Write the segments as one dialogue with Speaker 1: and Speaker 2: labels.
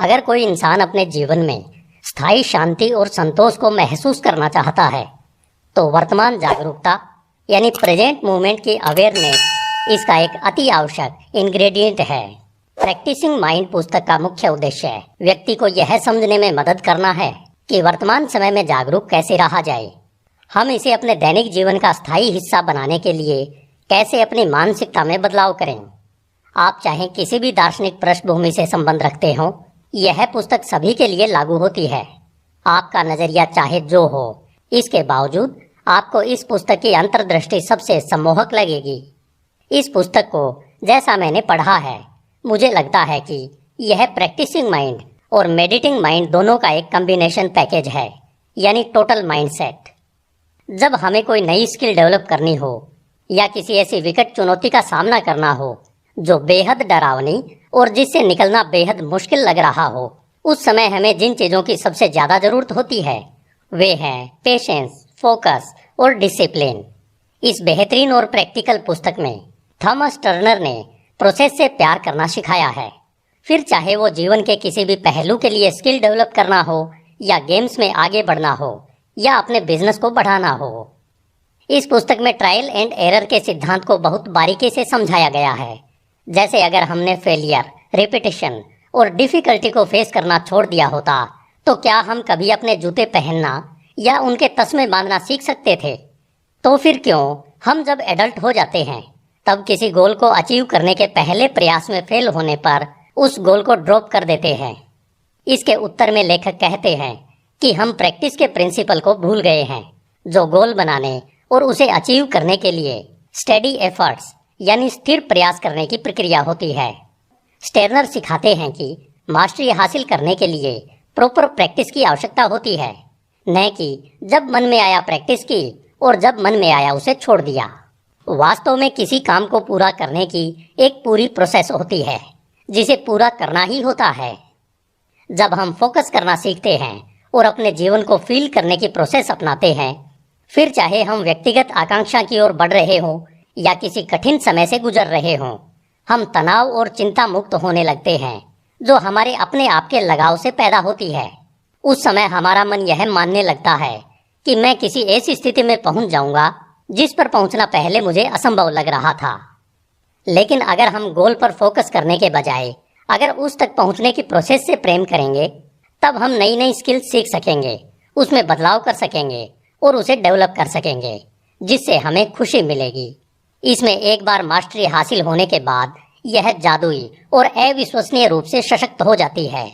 Speaker 1: अगर कोई इंसान अपने जीवन में स्थायी शांति और संतोष को महसूस करना चाहता है तो वर्तमान जागरूकता यानी प्रेजेंट मूवमेंट की अवेयरनेस इसका एक अति आवश्यक इंग्रेडिएंट है। प्रैक्टिसिंग माइंड पुस्तक का मुख्य उद्देश्य व्यक्ति को यह समझने में मदद करना है कि वर्तमान समय में जागरूक कैसे रहा जाए। हम इसे अपने दैनिक जीवन का स्थायी हिस्सा बनाने के लिए कैसे अपनी मानसिकता में बदलाव करें। आप चाहे किसी भी दार्शनिक पृष्ठभूमि से संबंध रखते हो, यह पुस्तक सभी के लिए लागू होती है। आपका नजरिया चाहे जो हो, इसके बावजूद आपको इस पुस्तक की अंतर्दृष्टि सबसे सम्मोहक लगेगी। इस पुस्तक को जैसा मैंने पढ़ा है, मुझे लगता है कि यह प्रैक्टिसिंग माइंड और मेडिटिंग माइंड दोनों का एक कॉम्बिनेशन पैकेज है, यानी टोटल माइंडसेट। जब हमें कोई नई स्किल डेवलप करनी हो या किसी ऐसी विकट चुनौती का सामना करना हो जो बेहद डरावनी और जिससे निकलना बेहद मुश्किल लग रहा हो, उस समय हमें जिन चीजों की सबसे ज्यादा जरूरत होती है वे हैं पेशेंस, फोकस और डिसिप्लिन। इस बेहतरीन और प्रैक्टिकल पुस्तक में थॉमस टर्नर ने प्रोसेस से प्यार करना सिखाया है। फिर चाहे वो जीवन के किसी भी पहलू के लिए स्किल डेवलप करना हो या गेम्स में आगे बढ़ना हो या अपने बिजनेस को बढ़ाना हो। इस पुस्तक में ट्रायल एंड एरर के सिद्धांत को बहुत बारीकी से समझाया गया है। जैसे अगर हमने फेलियर, रिपीटिशन और डिफिकल्टी को फेस करना छोड़ दिया होता तो क्या हम कभी अपने जूते पहनना या उनके तस्मे बांधना सीख सकते थे? तो फिर क्यों हम जब एडल्ट हो जाते हैं तब किसी गोल को अचीव करने के पहले प्रयास में फेल होने पर उस गोल को ड्रॉप कर देते हैं? इसके उत्तर में लेखक कहते हैं कि हम प्रैक्टिस के प्रिंसिपल को भूल गए हैं, जो गोल बनाने और उसे अचीव करने के लिए स्टेडी एफर्ट्स यानी स्थिर प्रयास करने की प्रक्रिया होती है। स्टेर्नर सिखाते हैं कि मास्टरी हासिल करने के लिए प्रॉपर प्रैक्टिस की आवश्यकता होती है, न कि जब मन में आया प्रैक्टिस की और जब मन में आया उसे छोड़ दिया। वास्तव में किसी काम को पूरा करने की एक पूरी प्रोसेस होती है जिसे पूरा करना ही होता है। जब हम फोकस करना सीखते हैं और अपने जीवन को फील करने की प्रोसेस अपनाते हैं, फिर चाहे हम व्यक्तिगत आकांक्षा की ओर बढ़ रहे हों या किसी कठिन समय से गुजर रहे हों, हम तनाव और चिंता मुक्त होने लगते हैं जो हमारे अपने आप के लगाव से पैदा होती है। उस समय हमारा मन यह मानने लगता है कि मैं किसी ऐसी स्थिति में पहुंच जाऊंगा जिस पर पहुंचना पहले मुझे असंभव लग रहा था। लेकिन अगर हम गोल पर फोकस करने के बजाय अगर उस तक पहुंचने की प्रोसेस से प्रेम करेंगे, तब हम नई नई स्किल सीख सकेंगे, उसमें बदलाव कर सकेंगे और उसे डेवलप कर सकेंगे, जिससे हमें खुशी मिलेगी। इसमें एक बार मास्टरी हासिल होने के बाद यह जादुई और अविश्वसनीय रूप से सशक्त हो जाती है।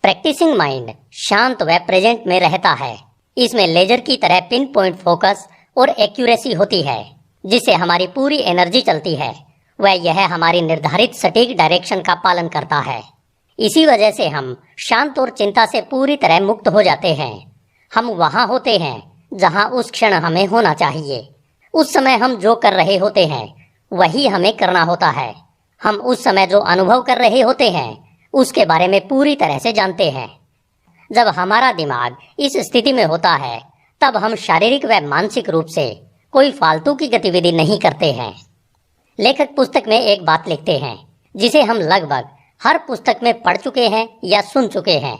Speaker 1: प्रैक्टिसिंग माइंड शांत व प्रेजेंट में रहता है। इसमें लेजर की तरह पिन पॉइंट फोकस और एक्यूरेसी होती है, जिससे हमारी पूरी एनर्जी चलती है व यह हमारी निर्धारित सटीक डायरेक्शन का पालन करता है। इसी वजह से हम शांत और चिंता से पूरी तरह मुक्त हो जाते हैं। हम वहां होते हैं जहां उस क्षण हमें होना चाहिए। उस समय हम जो कर रहे होते हैं वही हमें करना होता है। हम उस समय जो अनुभव कर रहे होते हैं उसके बारे में पूरी तरह से जानते हैं। जब हमारा दिमाग इस स्थिति में होता है तब हम शारीरिक व मानसिक रूप से कोई फालतू की गतिविधि नहीं करते हैं। लेखक पुस्तक में एक बात लिखते हैं जिसे हम लगभग हर पुस्तक में पढ़ चुके हैं या सुन चुके हैं,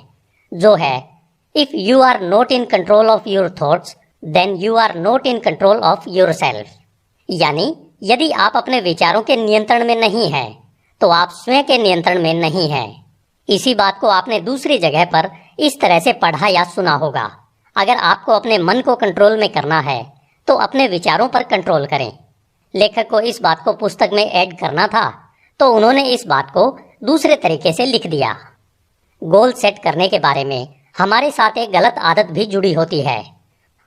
Speaker 1: जो है if you are not in control of your thoughts then you are not in control of yourself. यानी यदि आप अपने विचारों के नियंत्रण में नहीं हैं तो आप स्वयं के नियंत्रण में नहीं हैं। इसी बात को आपने दूसरी जगह पर इस तरह से पढ़ा या सुना होगा, अगर आपको अपने मन को कंट्रोल में करना है तो अपने विचारों पर कंट्रोल करें। लेखक को इस बात को पुस्तक में ऐड करना था तो उन्होंने इस बात को दूसरे तरीके से लिख दिया। गोल सेट करने के बारे में हमारे साथ एक गलत आदत भी जुड़ी होती है।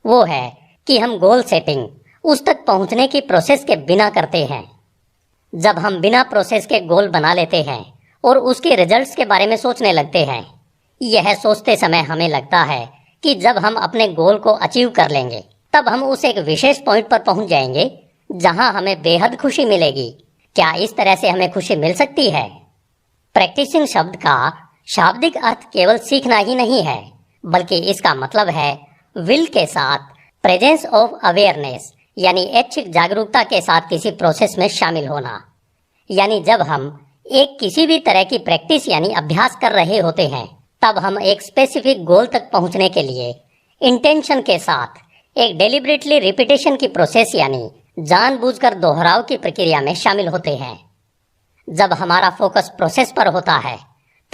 Speaker 1: वो है कि हम गोल सेटिंग उस तक पहुंचने की प्रोसेस के बिना करते हैं। जब हम बिना प्रोसेस के गोल बना लेते हैं और उसके रिजल्ट्स के बारे में सोचने लगते हैं, यह सोचते समय हमें लगता है कि जब हम अपने गोल को अचीव कर लेंगे तब हम उस एक विशेष पॉइंट पर पहुंच जाएंगे जहां हमें बेहद खुशी मिलेगी। क्या इस तरह से हमें खुशी मिल सकती है? प्रैक्टिसिंग शब्द का शाब्दिक अर्थ केवल सीखना ही नहीं है, बल्कि इसका मतलब है विल के साथ प्रेजेंस ऑफ अवेयरनेस यानी ऐच्छिक जागरूकता के साथ किसी प्रोसेस में शामिल होना। यानी जब हम एक किसी भी तरह की प्रैक्टिस यानी अभ्यास कर रहे होते हैं, तब हम एक स्पेसिफिक गोल तक पहुंचने के लिए इंटेंशन के साथ एक डेलिबरेटली रिपीटेशन की प्रोसेस यानी जानबूझकर दोहराव की प्रक्रिया में शामिल होते हैं। जब हमारा फोकस प्रोसेस पर होता है,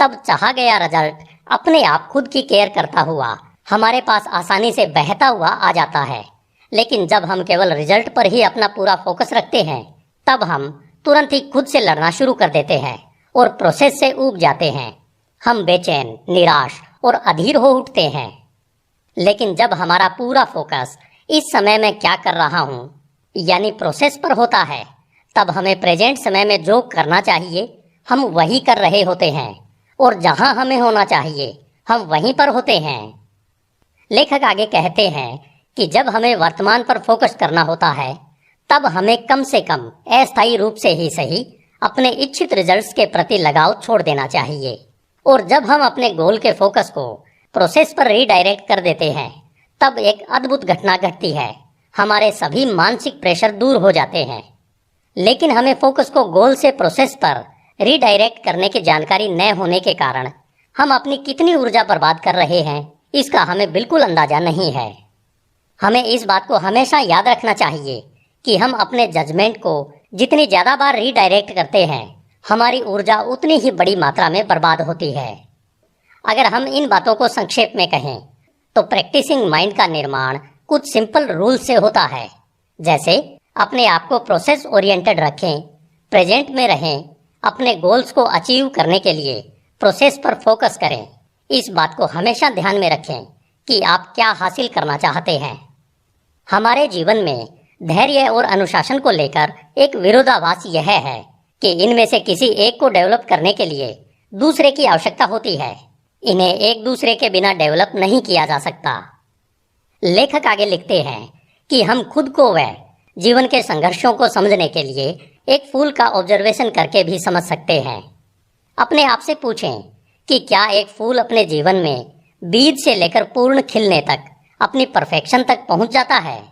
Speaker 1: तब चाहा गया रिजल्ट अपने आप खुद की केयर करता हुआ हमारे पास आसानी से बहता हुआ आ जाता है। लेकिन जब हम केवल रिजल्ट पर ही अपना पूरा फोकस रखते हैं, तब हम तुरंत ही खुद से लड़ना शुरू कर देते हैं और प्रोसेस से ऊब जाते हैं। हम बेचैन, निराश और अधीर हो उठते हैं। लेकिन जब हमारा पूरा फोकस इस समय में क्या कर रहा हूँ यानी प्रोसेस पर होता है, तब हमें प्रेजेंट समय में जो करना चाहिए हम वही कर रहे होते हैं और जहाँ हमें होना चाहिए हम वहीं पर होते हैं। लेखक आगे कहते हैं कि जब हमें वर्तमान पर फोकस करना होता है, तब हमें कम से कम अस्थायी रूप से ही सही अपने इच्छित रिजल्ट्स के प्रति लगाव छोड़ देना चाहिए। और जब हम अपने गोल के फोकस को प्रोसेस पर रीडायरेक्ट कर देते हैं, तब एक अद्भुत घटना घटती है। हमारे सभी मानसिक प्रेशर दूर हो जाते हैं। लेकिन हमें फोकस को गोल से प्रोसेस पर रीडायरेक्ट करने की जानकारी न होने के कारण हम अपनी कितनी ऊर्जा बर्बाद कर रहे हैं, इसका हमें बिल्कुल अंदाजा नहीं है। हमें इस बात को हमेशा याद रखना चाहिए कि हम अपने जजमेंट को जितनी ज़्यादा बार रीडायरेक्ट करते हैं, हमारी ऊर्जा उतनी ही बड़ी मात्रा में बर्बाद होती है। अगर हम इन बातों को संक्षेप में कहें, तो प्रैक्टिसिंग माइंड का निर्माण कुछ सिंपल रूल से होता है। जैसे अपने आप को प्रोसेस ओरिएंटेड रखें, प्रेजेंट में रहें, अपने गोल्स को अचीव करने के लिए प्रोसेस पर फोकस करें। इस बात को हमेशा ध्यान में रखें कि आप क्या हासिल करना चाहते हैं। हमारे जीवन में धैर्य और अनुशासन को लेकर एक विरोधाभास यह है कि इनमें से किसी एक को डेवलप करने के लिए दूसरे की आवश्यकता होती है। इन्हें एक दूसरे के बिना डेवलप नहीं किया जा सकता। लेखक आगे लिखते हैं कि हम खुद को व जीवन के संघर्षों को समझने के लिए एक फूल का ऑब्जर्वेशन करके भी समझ सकते हैं। अपने आप से पूछें कि क्या एक फूल अपने जीवन में बीज से लेकर पूर्ण खिलने तक अपनी परफेक्शन तक पहुंच जाता है।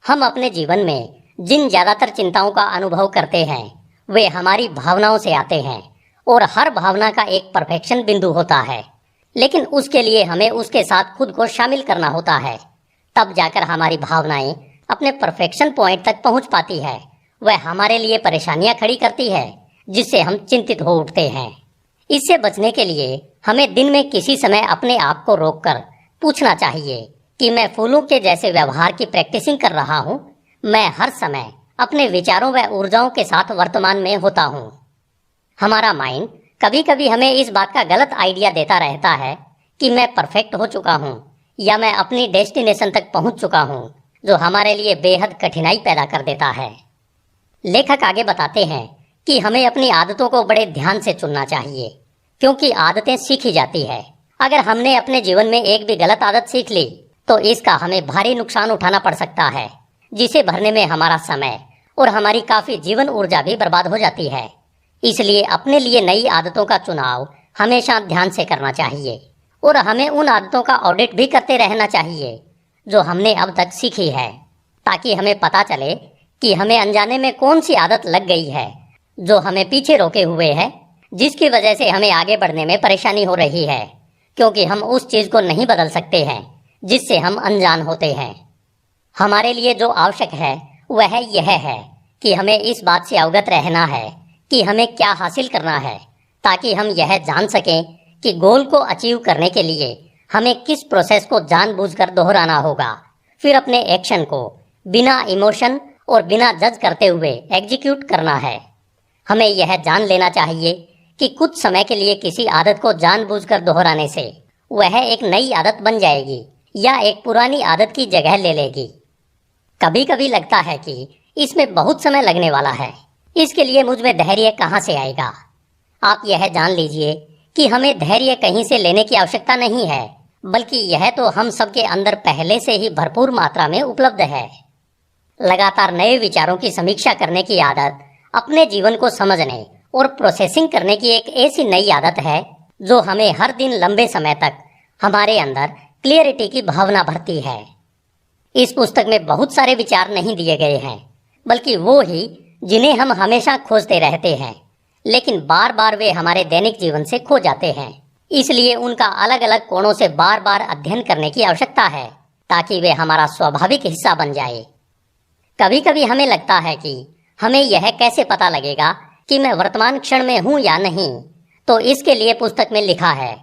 Speaker 1: हम अपने जीवन में जिन ज़्यादातर चिंताओं का अनुभव करते हैं, वे हमारी भावनाओं से आते हैं और हर भावना का एक परफेक्शन बिंदु होता है। लेकिन उसके लिए हमें उसके साथ खुद को शामिल करना होता है, तब जाकर हमारी भावनाएं अपने परफेक्शन पॉइंट तक पहुंच पाती है। वह हमारे लिए परेशानियां खड़ी करती है, जिससे हम चिंतित हो उठते हैं। इससे बचने के लिए हमें दिन में किसी समय अपने आप को रोककर पूछना चाहिए कि मैं फूलों के जैसे व्यवहार की प्रैक्टिसिंग कर रहा हूँ। मैं हर समय अपने विचारों व ऊर्जाओं के साथ वर्तमान में होता हूँ। हमारा माइंड कभी कभी हमें इस बात का गलत आइडिया देता रहता है कि मैं परफेक्ट हो चुका हूँ या मैं अपनी डेस्टिनेशन तक पहुँच चुका हूँ, जो हमारे लिए बेहद कठिनाई पैदा कर देता है। लेखक आगे बताते हैं कि हमें अपनी आदतों को बड़े ध्यान से चुनना चाहिए, क्योंकि आदतें सीखी जाती है। अगर हमने अपने जीवन में एक भी गलत आदत सीख ली, तो इसका हमें भारी नुकसान उठाना पड़ सकता है, जिसे भरने में हमारा समय और हमारी काफ़ी जीवन ऊर्जा भी बर्बाद हो जाती है। इसलिए अपने लिए नई आदतों का चुनाव हमेशा ध्यान से करना चाहिए और हमें उन आदतों का ऑडिट भी करते रहना चाहिए जो हमने अब तक सीखी है, ताकि हमें पता चले कि हमें अनजाने में कौन सी आदत लग गई है जो हमें पीछे रोके हुए है, जिसकी वजह से हमें आगे बढ़ने में परेशानी हो रही है, क्योंकि हम उस चीज़ को नहीं बदल सकते हैं जिससे हम अनजान होते हैं। हमारे लिए जो आवश्यक है वह यह है कि हमें इस बात से अवगत रहना है कि हमें क्या हासिल करना है, ताकि हम यह जान सकें कि गोल को अचीव करने के लिए हमें किस प्रोसेस को जानबूझकर दोहराना होगा। फिर अपने एक्शन को बिना इमोशन और बिना जज करते हुए एग्जीक्यूट करना है। हमें यह जान लेना चाहिए कि कुछ समय के लिए किसी आदत को जानबूझकर दोहराने से वह एक नई आदत बन जाएगी या एक पुरानी आदत की जगह ले लेगी। कभी कभी लगता है कि इसमें बहुत समय लगने वाला है, इसके लिए मुझ में धैर्य कहाँ से आएगा। आप यह जान लीजिए कि हमें धैर्य कहीं से लेने की आवश्यकता नहीं है, बल्कि यह तो हम सबके अंदर पहले से ही भरपूर मात्रा में उपलब्ध है। लगातार नए विचारों की समीक्षा करने की आदत अपने जीवन को समझने और प्रोसेसिंग करने की एक ऐसी नई आदत है जो हमें हर दिन लंबे समय तक हमारे अंदर क्लियरिटी की भावना भरती है। इस पुस्तक में बहुत सारे विचार नहीं दिए गए हैं, बल्कि वो ही जिन्हें हम हमेशा खोजते रहते हैं, लेकिन बार बार वे हमारे दैनिक जीवन से खो जाते हैं। इसलिए उनका अलग अलग कोणों से बार बार अध्ययन करने की आवश्यकता है ताकि वे हमारा स्वाभाविक हिस्सा बन जाए। कभी कभी हमें लगता है कि हमें यह कैसे पता लगेगा कि मैं वर्तमान क्षण में हूं या नहीं। तो इसके लिए पुस्तक में लिखा है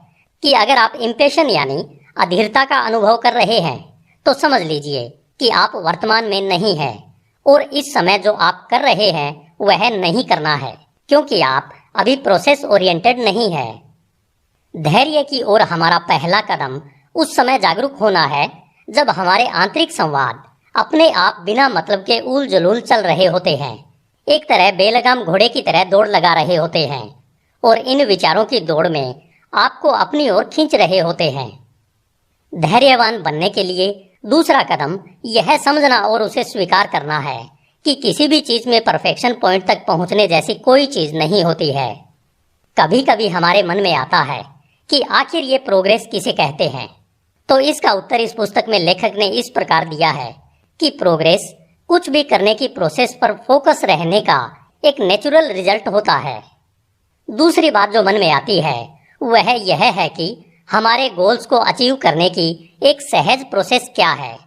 Speaker 1: कि अगर आप इम्पेशन यानी अधीरता का अनुभव कर रहे हैं तो समझ लीजिए कि आप वर्तमान में नहीं हैं और इस समय जो आप कर रहे हैं वह नहीं करना है, क्योंकि आप अभी प्रोसेस ओरिएंटेड नहीं है। धैर्य की ओर हमारा पहला कदम उस समय जागरूक होना है जब हमारे आंतरिक संवाद अपने आप बिना मतलब के उल जलूल चल रहे होते हैं, एक तरह बेलगाम घोड़े की तरह दौड़ लगा रहे होते हैं और इन विचारों की दौड़ में आपको अपनी ओर खींच रहे होते हैं। धैर्यवान बनने के लिए दूसरा कदम यह समझना और उसे स्वीकार करना है कि किसी भी चीज में परफेक्शन पॉइंट तक पहुंचने जैसी कोई चीज नहीं होती है। कभी कभी हमारे मन में आता है कि आखिर ये प्रोग्रेस किसे कहते हैं, तो इसका उत्तर इस पुस्तक में लेखक ने इस प्रकार दिया है कि प्रोग्रेस कुछ भी करने की प्रोसेस पर फोकस रहने का एक नेचुरल रिजल्ट होता है। दूसरी बात जो मन में आती है वह यह है कि हमारे गोल्स को अचीव करने की एक सहज प्रोसेस क्या है।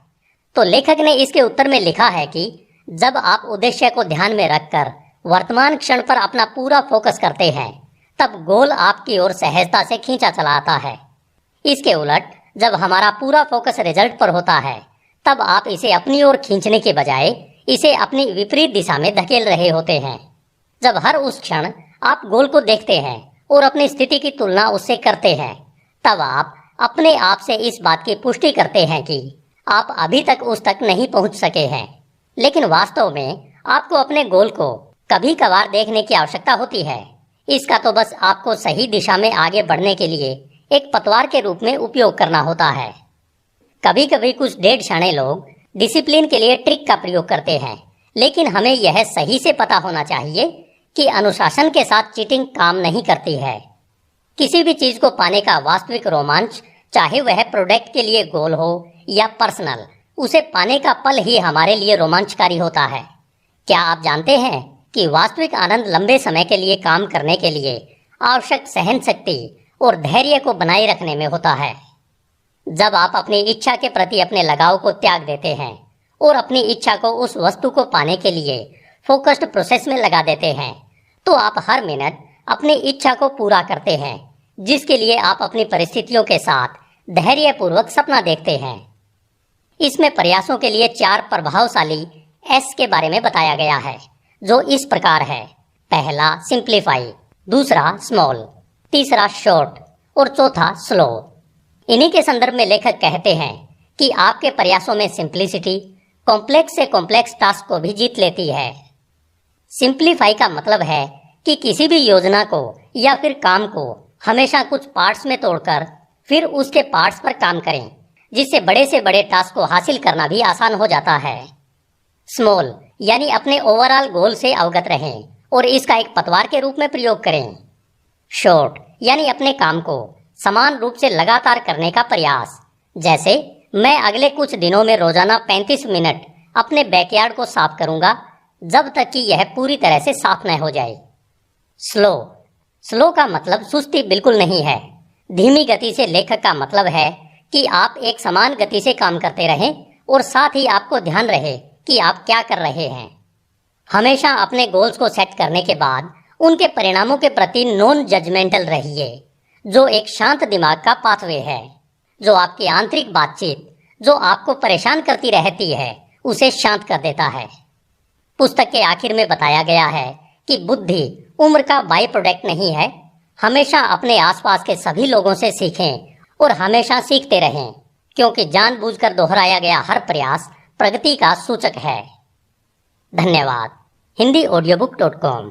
Speaker 1: तो लेखक ने इसके उत्तर में लिखा है कि जब आप उद्देश्य को ध्यान में रखकर वर्तमान क्षण पर अपना पूरा फोकस करते हैं तब गोल आपकी ओर सहजता से खींचा चला आता है। इसके उलट जब हमारा पूरा फोकस रिजल्ट पर होता है तब आप इसे अपनी ओर खींचने के बजाय इसे अपनी विपरीत दिशा में धकेल रहे होते हैं। जब हर उस क्षण आप गोल को देखते हैं और अपनी स्थिति की तुलना उससे करते हैं तब आप अपने आप से इस बात की पुष्टि करते हैं कि आप अभी तक उस तक नहीं पहुंच सके हैं। लेकिन वास्तव में आपको अपने गोल को कभी कभार देखने की आवश्यकता होती है। इसका तो बस आपको सही दिशा में आगे बढ़ने के लिए एक पतवार के रूप में उपयोग करना होता है। कभी कभी कुछ डेढ़ शाणे लोग डिसिप्लिन के लिए ट्रिक का प्रयोग करते हैं, लेकिन हमें यह सही से पता होना चाहिए कि अनुशासन के साथ चीटिंग काम नहीं करती है। किसी भी चीज को पाने का वास्तविक रोमांच, चाहे वह प्रोडक्ट के लिए गोल हो या पर्सनल, उसे पाने का पल ही हमारे लिए रोमांचकारी होता है। क्या आप जानते हैं कि वास्तविक आनंद लंबे समय के लिए काम करने के लिए आवश्यक सहन शक्ति और धैर्य को बनाए रखने में होता है। जब आप अपनी इच्छा के प्रति अपने लगाव को त्याग देते हैं और अपनी इच्छा को उस वस्तु को पाने के लिए फोकस्ड प्रोसेस में लगा देते हैं तो आप हर मिनट अपनी इच्छा को पूरा करते हैं, जिसके लिए आप अपनी परिस्थितियों के साथ धैर्यपूर्वक सपना देखते हैं। इसमें प्रयासों के लिए 4 प्रभावशाली एस के बारे में बताया गया है, जो इस प्रकार है। पहला सिंप्लीफाई, दूसरा स्मॉल, तीसरा शॉर्ट और चौथा स्लो। इन्हीं के संदर्भ में लेखक कहते हैं कि आपके प्रयासों में सिंप्लिसिटी कॉम्प्लेक्स से कॉम्प्लेक्स टास्क को भी जीत लेती है। सिंप्लीफाई का मतलब है कि किसी भी योजना को या फिर काम को हमेशा कुछ पार्ट्स में तोड़कर फिर उसके पार्ट्स पर काम करें, जिससे बड़े से बड़े टास्क को हासिल करना भी आसान हो जाता है। स्मॉल यानी अपने ओवरऑल गोल से अवगत रहें और इसका एक पतवार के रूप में प्रयोग करें। शॉर्ट यानी अपने काम को समान रूप से लगातार करने का प्रयास, जैसे मैं अगले कुछ दिनों में रोजाना 35 मिनट अपने बैकयार्ड को साफ करूंगा जब तक कि यह पूरी तरह से साफ न हो जाए। स्लो का मतलब सुस्ती बिल्कुल नहीं है। धीमी गति से लेखक का मतलब है कि आप एक समान गति से काम करते रहें और साथ ही आपको ध्यान रहे कि आप क्या कर रहे हैं। हमेशा अपने गोल्स को सेट करने के बाद उनके परिणामों के प्रति नॉन जजमेंटल रहिए, जो एक शांत दिमाग का पाथवे है, जो आपकी आंतरिक बातचीत जो आपको परेशान करती रहती है उसे शांत कर देता है। पुस्तक के आखिर में बताया गया है कि बुद्धि उम्र का बाई प्रोडक्ट नहीं है। हमेशा अपने आसपास के सभी लोगों से सीखें और हमेशा सीखते रहें, क्योंकि जानबूझकर दोहराया गया हर प्रयास प्रगति का सूचक है। धन्यवाद। HindiAudiobook.com।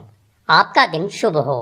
Speaker 1: आपका दिन शुभ हो।